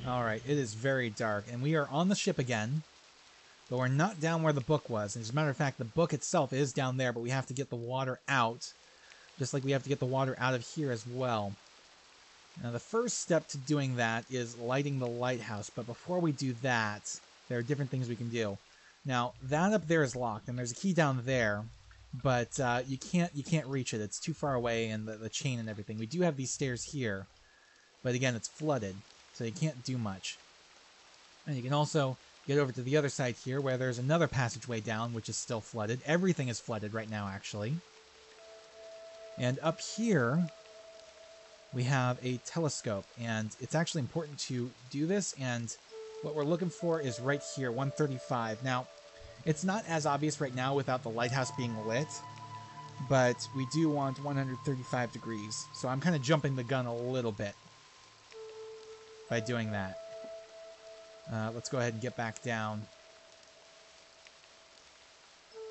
Alright, it is very dark, and we are on the ship again, but we're not down where the book was. And as a matter of fact, the book itself is down there, but we have to get the water out, just like we have to get the water out of here as well. Now, the first step to doing that is lighting the lighthouse, but before we do that, there are different things we can do. Now, that up there is locked, and there's a key down there, but you can't reach it. It's too far away, and the chain and everything. We do have these stairs here, but again, it's flooded, so you can't do much. And you can also get over to the other side here, where there's another passageway down, which is still flooded. Everything is flooded right now, actually. And up here, we have a telescope, and it's actually important to do this, and what we're looking for is right here, 135. Now, it's not as obvious right now without the lighthouse being lit, but we do want 135 degrees, so I'm kind of jumping the gun a little bit by doing that. Let's go ahead and get back down.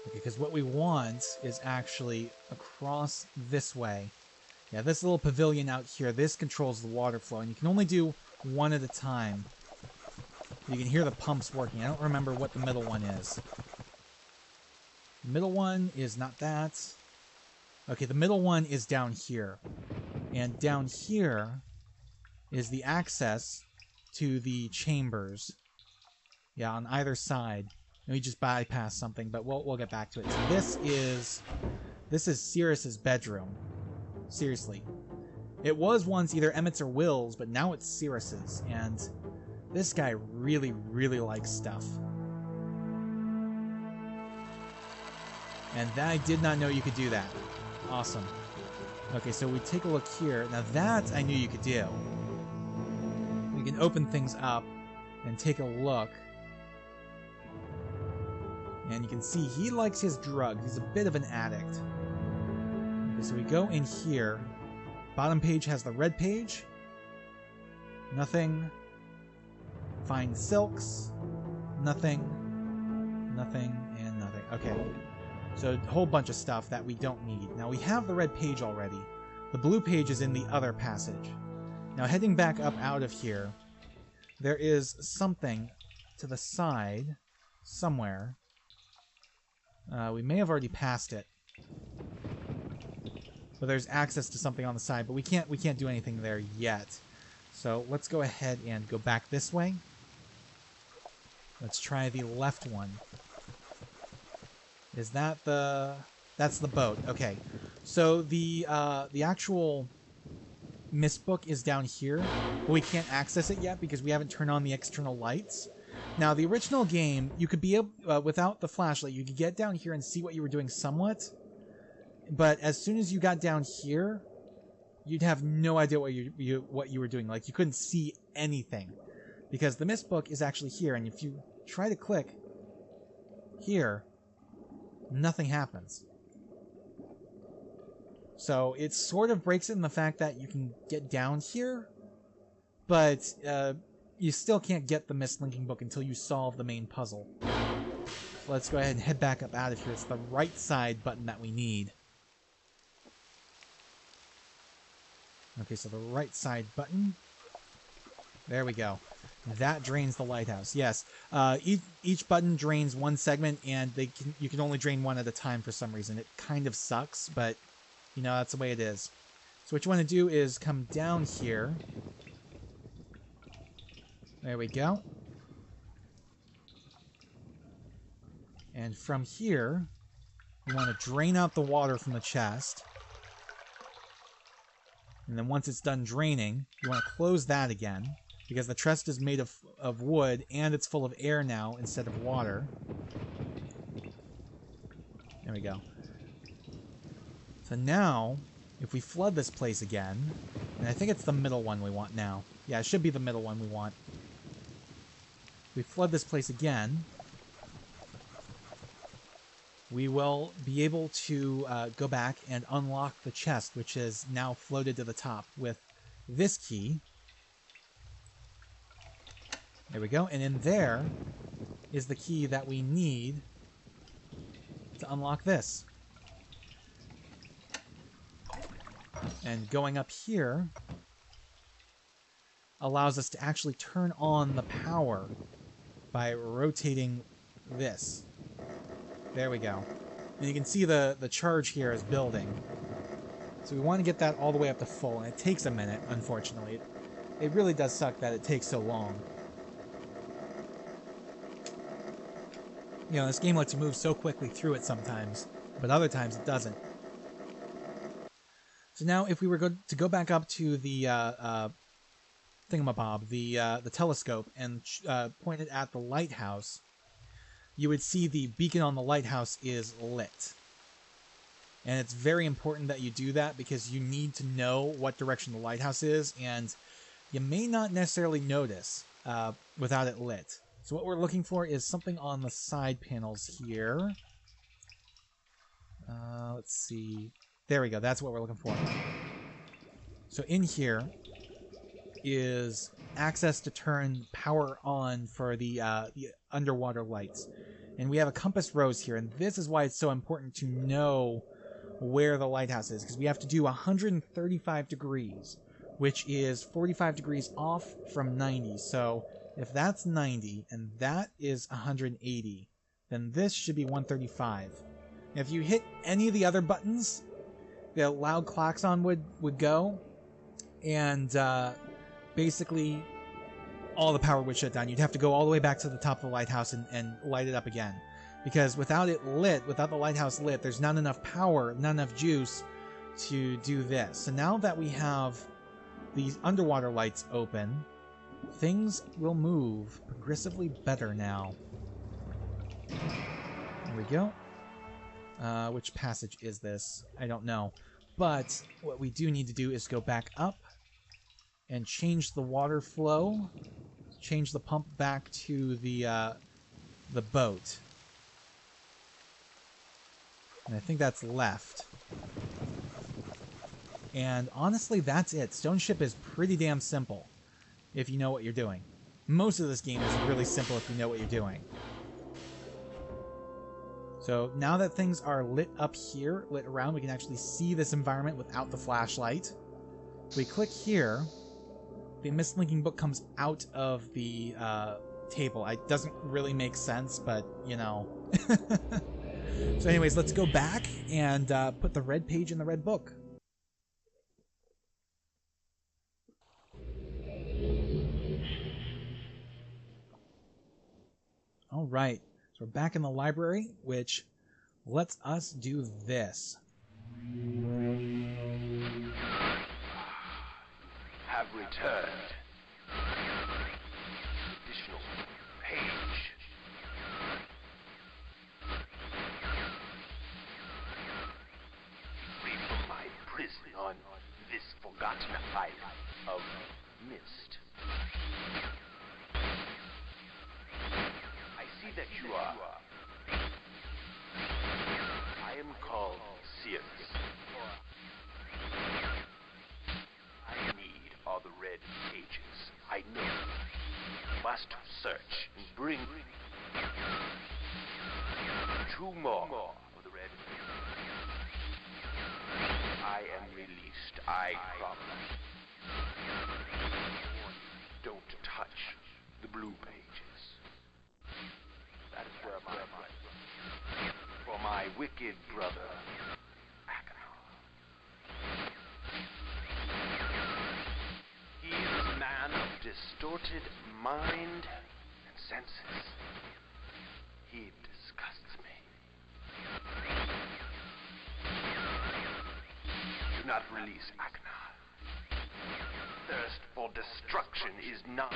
Okay, because what we want is actually across this way. Yeah, this little pavilion out here, this controls the water flow, and you can only do one at a time. You can hear the pumps working. I don't remember what the middle one is. The middle one is not that. Okay, the middle one is down here. And down here is the access to the chambers. Yeah, on either side. And we just bypass something, but we'll get back to it. So this is Sirius's bedroom. Seriously. It was once either Emmett's or Will's, but now it's Sirius's, and this guy really, really likes stuff. And I did not know you could do that. Awesome. Okay, so we take a look here. Now that I knew you could do. We can open things up and take a look. And you can see he likes his drugs. He's a bit of an addict. Okay, so we go in here. Bottom page has the red page. Nothing. Find silks. Nothing. Nothing. And nothing. Okay. So a whole bunch of stuff that we don't need. Now we have the red page already. The blue page is in the other passage. Now heading back up out of here, there is something to the side somewhere. We may have already passed it. But there's access to something on the side, but we can't do anything there yet. So let's go ahead and go back this way. Let's try the left one. Is that the... That's the boat. Okay. So the actual MYST book is down here, but we can't access it yet because we haven't turned on the external lights. Now, the original game, you could be able, without the flashlight, you could get down here and see what you were doing somewhat, but as soon as you got down here, you'd have no idea what you were doing. Like, you couldn't see anything, because the MYST book is actually here, and if you try to click here, nothing happens. So it sort of breaks it in the fact that you can get down here, but you still can't get the MYST linking book until you solve the main puzzle. So let's go ahead and head back up out of here. It's the right side button that we need. Okay, so the right side button. There we go. That drains the lighthouse. Yes, each button drains one segment, and you can only drain one at a time for some reason. It kind of sucks, but you know, that's the way it is. So what you want to do is come down here. There we go. And from here, you want to drain out the water from the chest. And then once it's done draining, you want to close that again, because the chest is made of wood, and it's full of air now instead of water. There we go. So now, if we flood this place again, and I think it's the middle one we want now. Yeah, it should be the middle one we want. If we flood this place again, we will be able to go back and unlock the chest, which is now floated to the top with this key. There we go. And in there is the key that we need to unlock this. And going up here, allows us to actually turn on the power by rotating this. There we go. And you can see the charge here is building. So we want to get that all the way up to full, and it takes a minute, unfortunately. It really does suck that it takes so long. You know, this game lets you move so quickly through it sometimes, but other times it doesn't. So now if we were to go back up to the thingamabob, the telescope, and point it at the lighthouse, you would see the beacon on the lighthouse is lit. And it's very important that you do that because you need to know what direction the lighthouse is, and you may not necessarily notice without it lit. So what we're looking for is something on the side panels here. Let's see. There we go. That's what we're looking for. So in here is access to turn power on for the underwater lights. And we have a compass rose here, and this is why it's so important to know where the lighthouse is, because we have to do 135 degrees, which is 45 degrees off from 90. So if that's 90 and that is 180, then this should be 135. And if you hit any of the other buttons, the loud klaxon would go, and basically all the power would shut down. You'd have to go all the way back to the top of the lighthouse and light it up again. Because without it lit, without the lighthouse lit, there's not enough power, not enough juice to do this. So now that we have these underwater lights open, things will move progressively better now. There we go. Which passage is this? I don't know. But what we do need to do is go back up and change the water flow, change the pump back to the boat. And I think that's left. And honestly, that's it. Stoneship is pretty damn simple if you know what you're doing. Most of this game is really simple if you know what you're doing. So now that things are lit up here, lit around, we can actually see this environment without the flashlight. If we click here, the mislinking book comes out of the table. It doesn't really make sense, but, you know. So anyways, let's go back and put the red page in the red book. All right. So we're back in the library, which lets us do this. Have returned. Additional page. Free from my prison on this forgotten island of mist. I see that you are. I am called Sirius. I need all the red pages. I know. Must search and bring 2 more of the red pages. I am released. I promise. Don't touch the blue pages. That is where my for my wicked brother, he is a man of distorted mind and senses. He disgusts me. Do not release Aknar. Thirst for destruction is not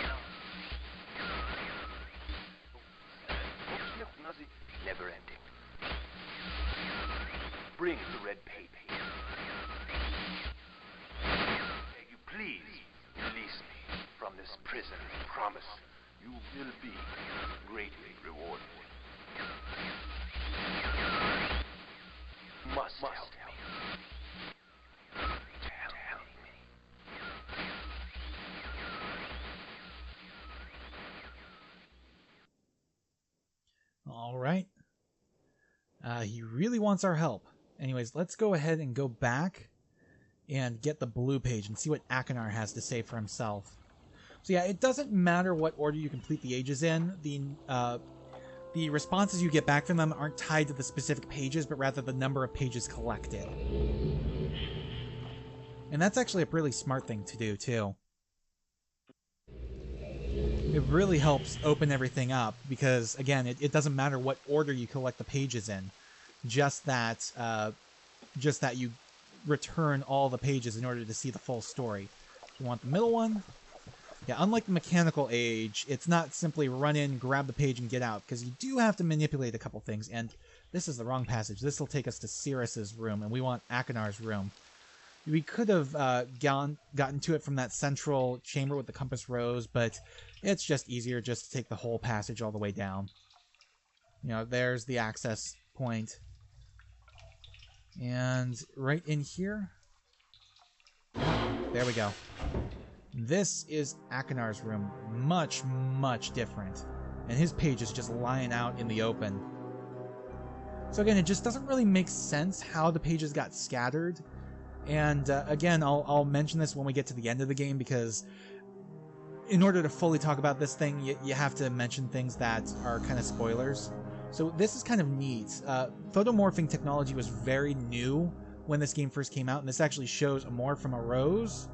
never ending. Bring the red paper. Beg you please release me from this prison. I promise you will be greatly rewarded. You must help me. Help me. All right. He really wants our help. Anyways, let's go ahead and go back and get the blue page and see what Akinar has to say for himself. So yeah, it doesn't matter what order you complete the ages in. The responses you get back from them aren't tied to the specific pages, but rather the number of pages collected. And that's actually a really smart thing to do, too. It really helps open everything up, because, again, it doesn't matter what order you collect the pages in. Just that you return all the pages in order to see the full story. You want the middle one? Yeah, unlike the mechanical age, it's not simply run in, grab the page, and get out, because you do have to manipulate a couple things, and this is the wrong passage. This will take us to Cirrus's room, and we want Akinar's room. We could have gotten to it from that central chamber with the compass rose, but it's just easier just to take the whole passage all the way down. You know, there's the access point. And right in here, there we go. This is Akinar's room. Much, much different. And his page is just lying out in the open. So again, it just doesn't really make sense how the pages got scattered. And again, I'll mention this when we get to the end of the game, because in order to fully talk about this thing, you have to mention things that are kind of spoilers. So this is kind of neat. Photomorphing technology was very new when this game first came out, and this actually shows a morph from a rose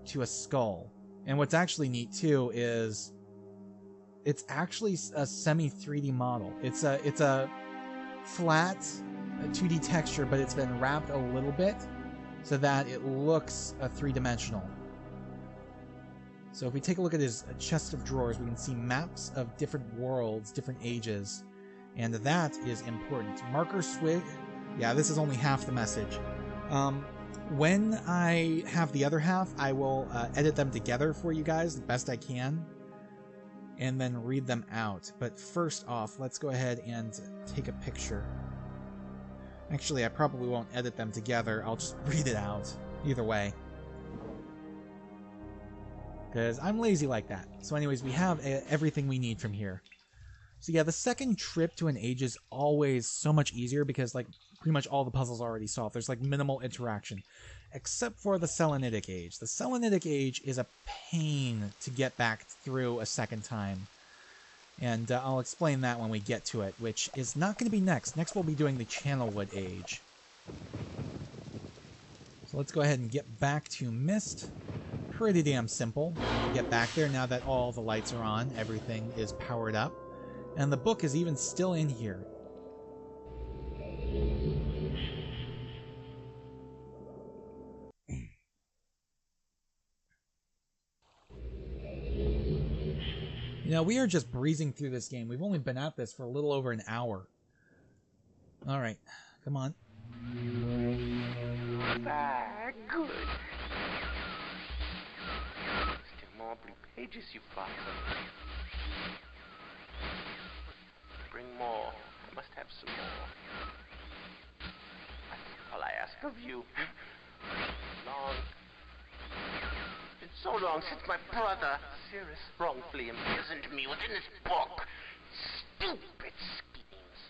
to a skull. And what's actually neat too is it's actually a semi 3D model. It's a flat 2D texture, but it's been wrapped a little bit so that it looks three-dimensional. So if we take a look at his chest of drawers, we can see maps of different worlds, different ages, and that is important. Marker swig, yeah, this is only half the message. When I have the other half, I will edit them together for you guys the best I can, and then read them out. But first off, let's go ahead and take a picture. Actually, I probably won't edit them together. I'll just read it out. Either way. Because I'm lazy like that. So anyways, we have everything we need from here. So yeah, the second trip to an age is always so much easier because like pretty much all the puzzles are already solved. There's like minimal interaction. Except for the Selenitic age. The Selenitic age is a pain to get back through a second time. And I'll explain that when we get to it, which is not going to be next. Next we'll be doing the Channelwood age. So let's go ahead and get back to Myst. Pretty damn simple to get back there now that all the lights are on. Everything is powered up. And the book is even still in here. You know, we are just breezing through this game. We've only been at this for a little over an hour. Alright, come on. Ah, good. Still more blue pages, you father. Bring more. I must have some more. That's all I ask of you. Long. It's been so long since my brother, Cirrus, wrongfully imprisoned me within this book. Stupid schemes.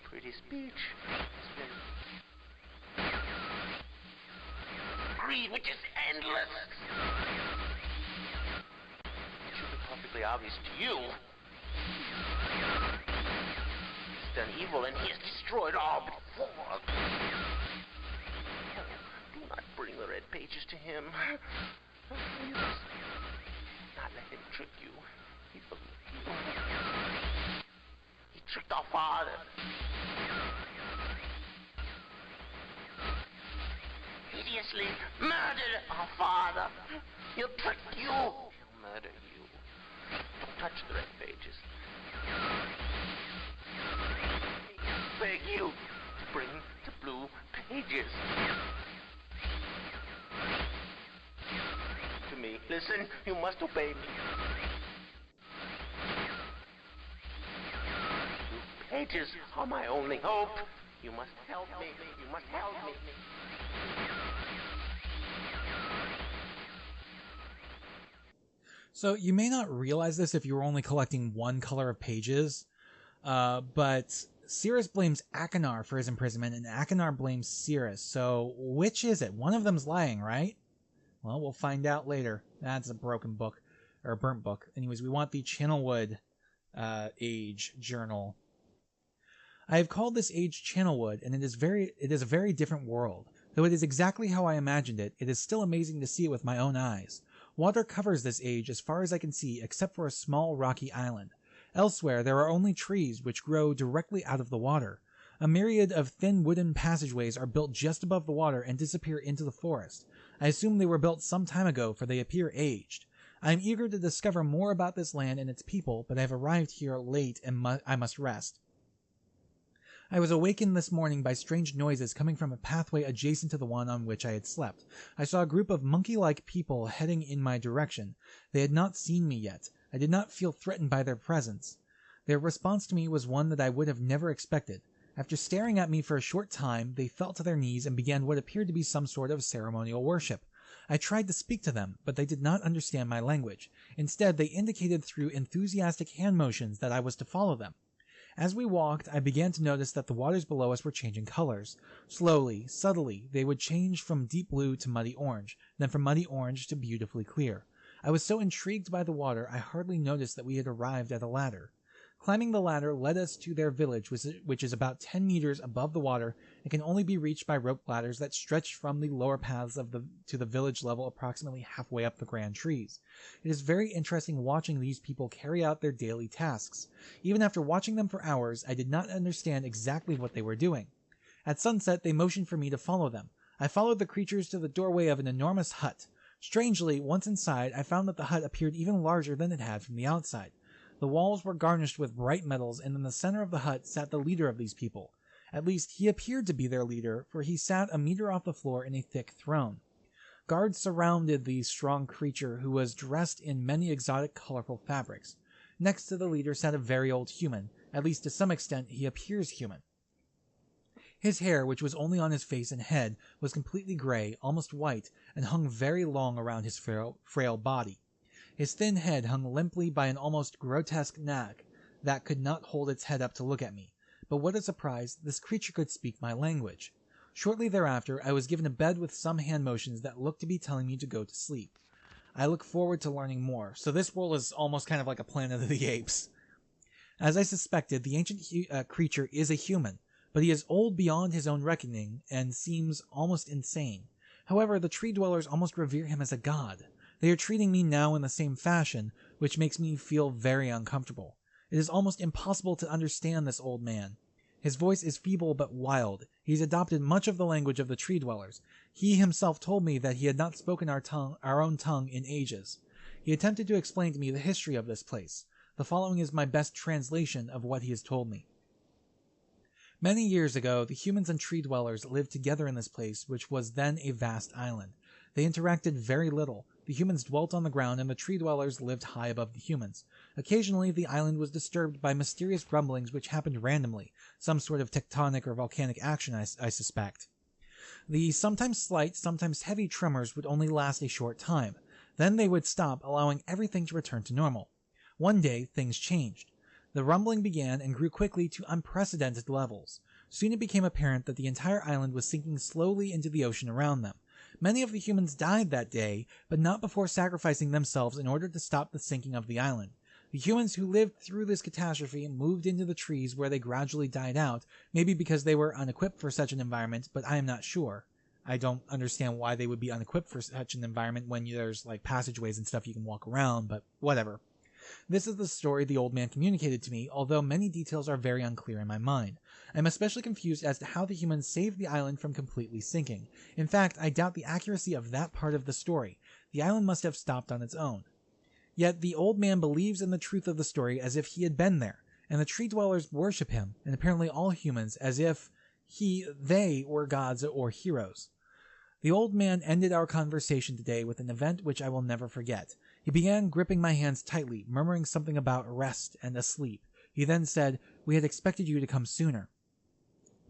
Pretty speech. It's been greed, which is endless. It should be perfectly obvious to you. He's done evil and he has destroyed all before. Do not bring the red pages to him. You must not let him trick you. He believed you. He tricked our father. Hideously murdered our father. He'll trick you. He'll murder you. Don't touch the red pages. I beg you to bring the blue pages. To me. Listen, you must obey me. Blue pages are my only hope. You must help me. You must help me. So you may not realize this if you were only collecting one color of pages, but Cirrus blames Akinar for his imprisonment, and Akinar blames Cirrus. So, which is it? One of them's lying, right? Well, we'll find out later. That's a broken book, or a burnt book. Anyways, we want the Channelwood Age Journal. I have called this age Channelwood, and it is a very different world. Though it is exactly how I imagined it, it is still amazing to see it with my own eyes. Water covers this age as far as I can see, except for a small rocky island. Elsewhere, there are only trees which grow directly out of the water. A myriad of thin wooden passageways are built just above the water and disappear into the forest. I assume they were built some time ago, for they appear aged. I am eager to discover more about this land and its people, but I have arrived here late and I must rest. I was awakened this morning by strange noises coming from a pathway adjacent to the one on which I had slept. I saw a group of monkey-like people heading in my direction. They had not seen me yet. I did not feel threatened by their presence. Their response to me was one that I would have never expected. After staring at me for a short time, they fell to their knees and began what appeared to be some sort of ceremonial worship. I tried to speak to them, but they did not understand my language. Instead, they indicated through enthusiastic hand motions that I was to follow them. As we walked, I began to notice that the waters below us were changing colors. Slowly, subtly, they would change from deep blue to muddy orange, then from muddy orange to beautifully clear. I was so intrigued by the water, I hardly noticed that we had arrived at a ladder. Climbing the ladder led us to their village, which is about 10 meters above the water and can only be reached by rope ladders that stretch from the lower paths to the village level approximately halfway up the grand trees. It is very interesting watching these people carry out their daily tasks. Even after watching them for hours, I did not understand exactly what they were doing. At sunset, they motioned for me to follow them. I followed the creatures to the doorway of an enormous hut. Strangely, once inside, I found that the hut appeared even larger than it had from the outside. The walls were garnished with bright metals, and in the center of the hut sat the leader of these people. At least, he appeared to be their leader, for he sat a meter off the floor in a thick throne. Guards surrounded the strong creature, who was dressed in many exotic, colorful fabrics. Next to the leader sat a very old human. At least to some extent, he appears human. His hair, which was only on his face and head, was completely gray, almost white, and hung very long around his frail body. His thin head hung limply by an almost grotesque neck that could not hold its head up to look at me. But what a surprise, this creature could speak my language. Shortly thereafter, I was given a bed with some hand motions that looked to be telling me to go to sleep. I look forward to learning more. So this world is almost kind of like a Planet of the Apes. As I suspected, the ancient creature is a human, but he is old beyond his own reckoning and seems almost insane. However, the tree dwellers almost revere him as a god. They are treating me now in the same fashion, which makes me feel very uncomfortable. It is almost impossible to understand this old man. His voice is feeble but wild. He has adopted much of the language of the tree dwellers. He himself told me that he had not spoken our own tongue in ages. He attempted to explain to me the history of this place. The following is my best translation of what he has told me. Many years ago, the humans and tree dwellers lived together in this place, which was then a vast island. They interacted very little. The humans dwelt on the ground, and the tree dwellers lived high above the humans. Occasionally, the island was disturbed by mysterious rumblings which happened randomly, some sort of tectonic or volcanic action, I suspect. The sometimes slight, sometimes heavy tremors would only last a short time. Then they would stop, allowing everything to return to normal. One day, things changed. The rumbling began and grew quickly to unprecedented levels. Soon it became apparent that the entire island was sinking slowly into the ocean around them. Many of the humans died that day, but not before sacrificing themselves in order to stop the sinking of the island. The humans who lived through this catastrophe moved into the trees where they gradually died out, maybe because they were unequipped for such an environment, but I am not sure. I don't understand why they would be unequipped for such an environment when there's like passageways and stuff you can walk around, but whatever. This is the story the old man communicated to me, although many details are very unclear in my mind. I am especially confused as to how the humans saved the island from completely sinking. In fact, I doubt the accuracy of that part of the story. The island must have stopped on its own. Yet the old man believes in the truth of the story as if he had been there, and the tree dwellers worship him, and apparently all humans, as if they were gods or heroes. The old man ended our conversation today with an event which I will never forget. He began gripping my hands tightly, murmuring something about rest and asleep. He then said, "We had expected you to come sooner."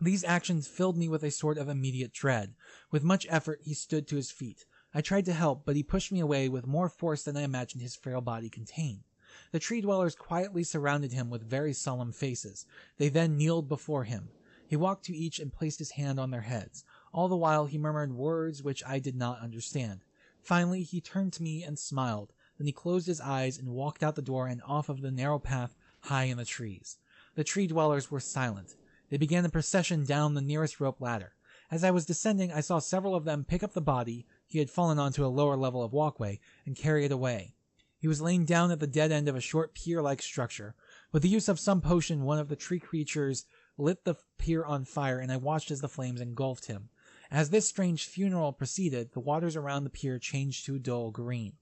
These actions filled me with a sort of immediate dread. With much effort, he stood to his feet. I tried to help, but he pushed me away with more force than I imagined his frail body contained. The tree dwellers quietly surrounded him with very solemn faces. They then kneeled before him. He walked to each and placed his hand on their heads. All the while he murmured words which I did not understand. Finally he turned to me and smiled. Then he closed his eyes and walked out the door and off of the narrow path high in the trees. The tree dwellers were silent. They began the procession down the nearest rope ladder. As I was descending, I saw several of them pick up the body he had fallen onto a lower level of walkway and carry it away. He was laying down at the dead end of a short pier-like structure. With the use of some potion, one of the tree creatures lit the pier on fire, and I watched as the flames engulfed him. As this strange funeral proceeded, the waters around the pier changed to dull green.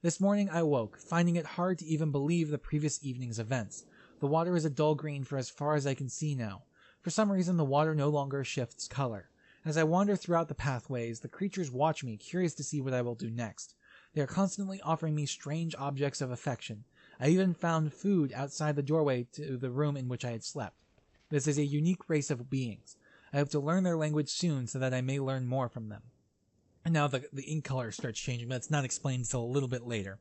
This morning I woke, finding it hard to even believe the previous evening's events. The water is a dull green for as far as I can see now. For some reason, the water no longer shifts color. As I wander throughout the pathways, the creatures watch me, curious to see what I will do next. They are constantly offering me strange objects of affection. I even found food outside the doorway to the room in which I had slept. This is a unique race of beings. I hope to learn their language soon so that I may learn more from them. And now the ink color starts changing, but it's not explained until a little bit later.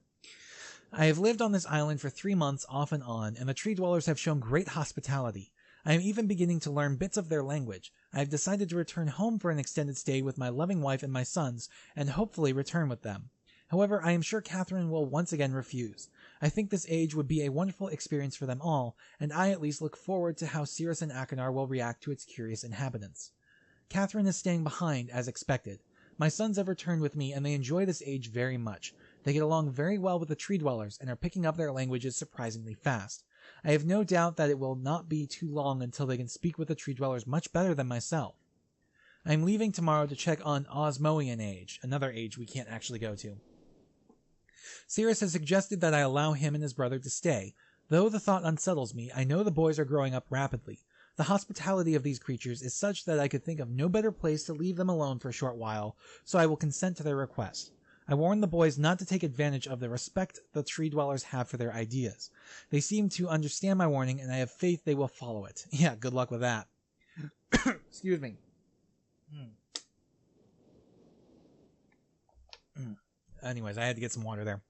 I have lived on this island for 3 months off and on, and the tree dwellers have shown great hospitality. I am even beginning to learn bits of their language. I have decided to return home for an extended stay with my loving wife and my sons, and hopefully return with them. However, I am sure Catherine will once again refuse. I think this age would be a wonderful experience for them all, and I at least look forward to how Cirrus and Achenar will react to its curious inhabitants. Catherine is staying behind, as expected. My sons have returned with me, and they enjoy this age very much. They get along very well with the tree dwellers, and are picking up their languages surprisingly fast. I have no doubt that it will not be too long until they can speak with the tree dwellers much better than myself. I am leaving tomorrow to check on Osmoian Age, another age we can't actually go to. Cirrus has suggested that I allow him and his brother to stay. Though the thought unsettles me, I know the boys are growing up rapidly. The hospitality of these creatures is such that I could think of no better place to leave them alone for a short while, so I will consent to their request. I warn the boys not to take advantage of the respect the tree dwellers have for their ideas. They seem to understand my warning, and I have faith they will follow it. Yeah, good luck with that. Excuse me. Anyways, I had to get some water there.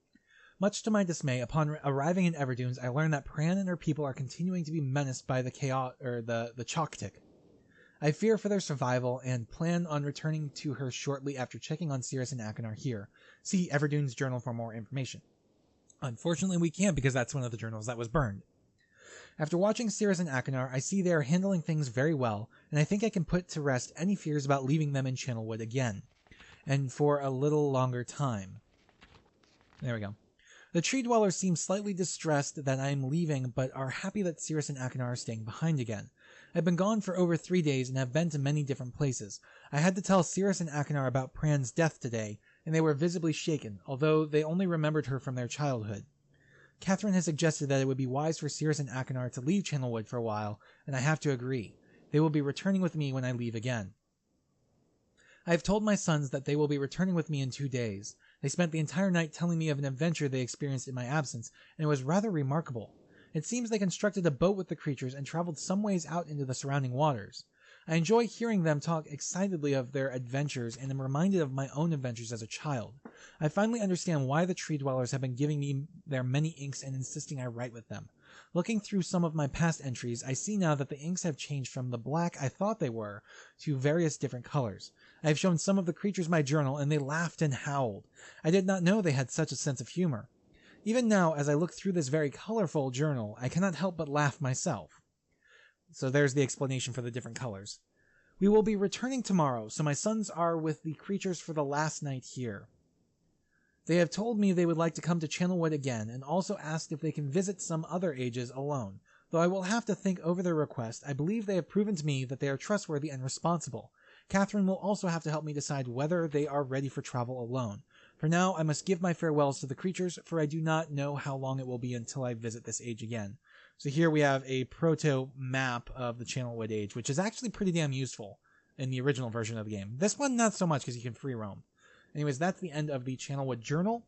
Much to my dismay, upon arriving in Everdunes, I learned that Pran and her people are continuing to be menaced by the Choctic. I fear for their survival and plan on returning to her shortly after checking on Cirrus and Achenar here. See Everdunes Journal for more information. Unfortunately, we can't because that's one of the journals that was burned. After watching Cirrus and Achenar, I see they are handling things very well, and I think I can put to rest any fears about leaving them in Channelwood again, and for a little longer time. There we go. The tree dwellers seem slightly distressed that I am leaving, but are happy that Cirrus and Achenar are staying behind again. I've been gone for over 3 days and have been to many different places. I had to tell Cirrus and Achenar about Pran's death today, and they were visibly shaken, although they only remembered her from their childhood. Catherine has suggested that it would be wise for Cirrus and Achenar to leave Channelwood for a while, and I have to agree. They will be returning with me when I leave again. I have told my sons that they will be returning with me in 2 days. They spent the entire night telling me of an adventure they experienced in my absence, and it was rather remarkable. It seems they constructed a boat with the creatures and traveled some ways out into the surrounding waters. I enjoy hearing them talk excitedly of their adventures and am reminded of my own adventures as a child. I finally understand why the tree dwellers have been giving me their many inks and insisting I write with them. Looking through some of my past entries, I see now that the inks have changed from the black I thought they were to various different colors. I have shown some of the creatures my journal, and they laughed and howled. I did not know they had such a sense of humor. Even now, as I look through this very colorful journal, I cannot help but laugh myself. So there's the explanation for the different colors. We will be returning tomorrow, so my sons are with the creatures for the last night here. They have told me they would like to come to Channelwood again, and also asked if they can visit some other ages alone. Though I will have to think over their request, I believe they have proven to me that they are trustworthy and responsible. Catherine will also have to help me decide whether they are ready for travel alone. For now, I must give my farewells to the creatures, for I do not know how long it will be until I visit this age again. So here we have a proto-map of the Channelwood Age, which is actually pretty damn useful in the original version of the game. This one, not so much, because you can free roam. Anyways, that's the end of the Channelwood Journal,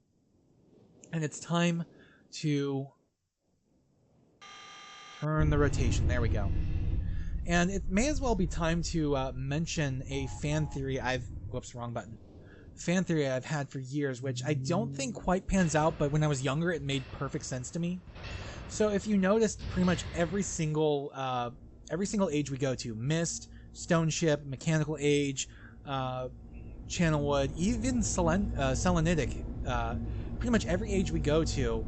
and it's time to turn the rotation. There we go. And it may as well be time to mention a fan theory whoops, wrong button. fan theory I've had for years, which I don't think quite pans out, but when I was younger, it made perfect sense to me. So if you noticed, pretty much every single age we go to, Mist, Stoneship, Mechanical Age, Channelwood, even Selenitic, pretty much every age we go to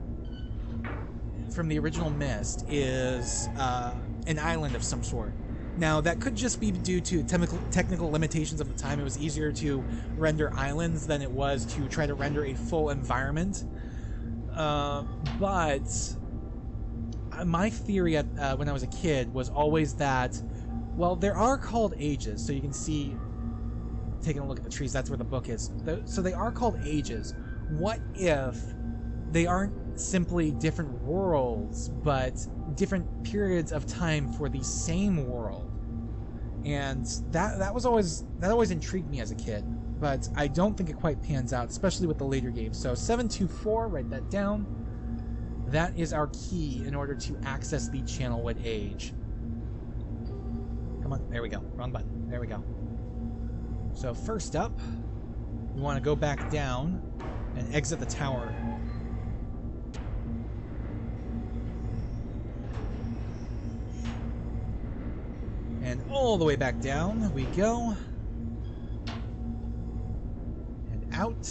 from the original Mist is an island of some sort. Now, that could just be due to technical limitations of the time. It was easier to render islands than it was to try to render a full environment. But my theory when I was a kid was always that, well, there are called ages. So you can see, taking a look at the trees, that's where the book is. So they are called ages. What if they aren't simply different worlds, but different periods of time for the same world? And that always intrigued me as a kid, but I don't think it quite pans out, especially with the later games. So 724, write that down. That is our key in order to access the Channelwood Age. Come on, there we go. Wrong button. There we go. So first up, we want to go back down and exit the tower. And all the way back down we go. And out.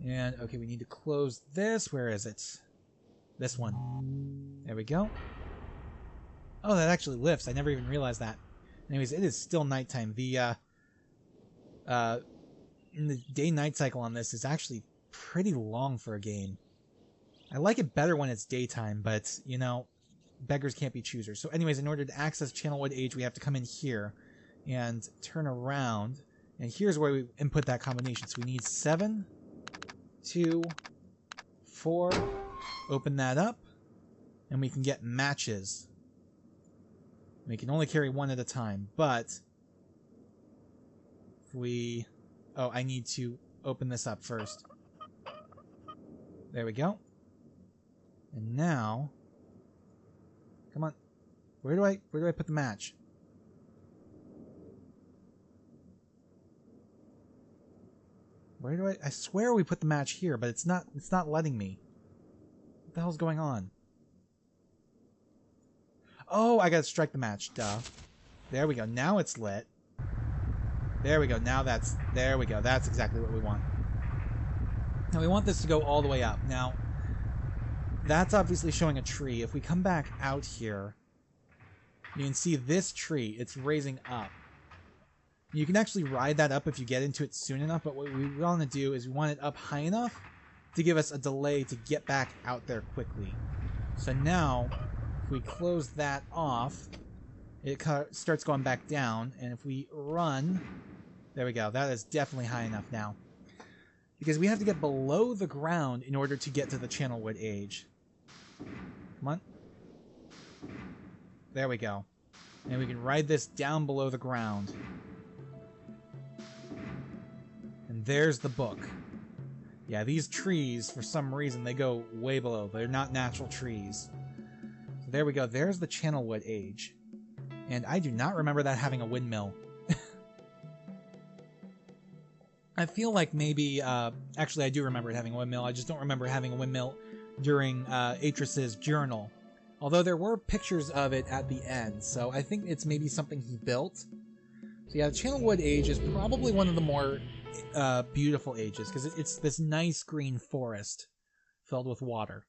And, okay, we need to close this. Where is it? This one. There we go. Oh, that actually lifts. I never even realized that. Anyways, it is still nighttime. The day-night cycle on this is actually pretty long for a game. I like it better when it's daytime, but, you know, beggars can't be choosers. So anyways, in order to access Channelwood Age, we have to come in here and turn around. And here's where we input that combination. So we need 7, 2, 4. Open that up. And we can get matches. We can only carry one at a time. But if we... Oh, I need to open this up first. There we go. And now... Come on. Where do I put the match? Where do I swear we put the match here, but it's not letting me. What the hell's going on? Oh, I gotta strike the match, duh. There we go. Now it's lit. There we go. Now there we go. That's exactly what we want. Now we want this to go all the way up. Now, that's obviously showing a tree. If we come back out here, you can see this tree. It's raising up. You can actually ride that up if you get into it soon enough, but what we want to do is we want it up high enough to give us a delay to get back out there quickly. So now, if we close that off, it starts going back down, and if we run, there we go. That is definitely high enough now. Because we have to get below the ground in order to get to the Channelwood Age. Come on. There we go. And we can ride this down below the ground. And there's the book. Yeah, these trees, for some reason, they go way below. They're not natural trees. So there we go. There's the Channelwood Age. And I do not remember that having a windmill. I feel like maybe... actually, I do remember it having a windmill. I just don't remember having a windmill during Atris's journal. Although there were pictures of it at the end, so I think it's maybe something he built. So yeah, the Channelwood Age is probably one of the more beautiful ages, because it's this nice green forest filled with water.